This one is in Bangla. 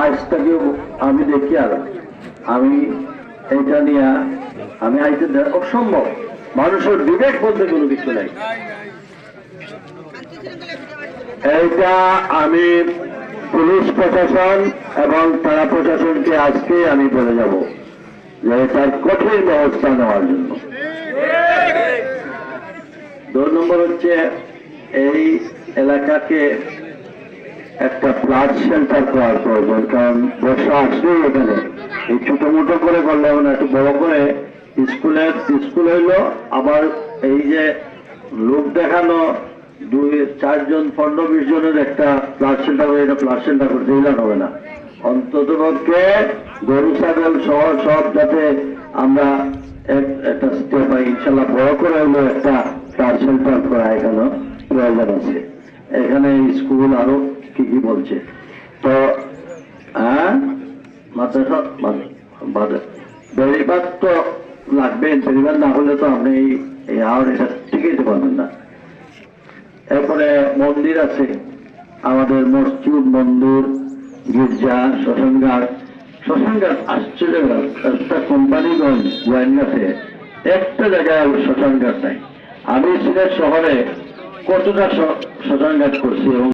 আজ থেকে আমি দেখি আর আমি এটা নিয়ে আমি আইতে অসম্ভব। মানুষের বিবেক বলতে কোনো কিছু নাই। এইটা আমি পুলিশ প্রশাসন এবং থানা প্রশাসনকে আজকে আমি বলে যাব যে তার কঠিন ব্যবস্থা নেওয়ার জন্য। 2 নম্বর হচ্ছে এই এলাকাকে একটা ফ্লাড শেল্টার করার প্রয়োজন, কারণ বর্ষা আসলেই এখানে এই ছোট মোটো করে করলে না, একটু বড় করে স্কুল হইলো। আবার এই যে লোক দেখানো 2-4 জন 15-20 জনের একটা ফ্লাড শেল্টার করে, এটা ফ্লাড শেল্টার করতে দিলাম হবে না। অন্তত পক্ষে গরু ছাগল সহ সব যাতে আমরা একটা স্টেপ পাই, ইনশাল্লাহ বড় করে হইলো একটা ফ্লাড শেল্টার করা এখানে প্রয়োজন আছে। এখানে স্কুল আরো কি কি বলছে তো বেড়িবাদ তো লাগবে, বেড়িবাদ না হলে তো আপনি এই হাওড় এটা টিকাইতে পারবেন না। এরপরে মন্দির আছে আমাদের, মসজিদ, মন্দির, গির্জা, শ্মশানঘাট আশ্চর্য একটা কোম্পানিগঞ্জ গোয়েন্দাতে একটা জায়গায় শ্মশানঘাট নাই। আমি সিলেট শহরে কতটা শ্মশানঘাট করছি এবং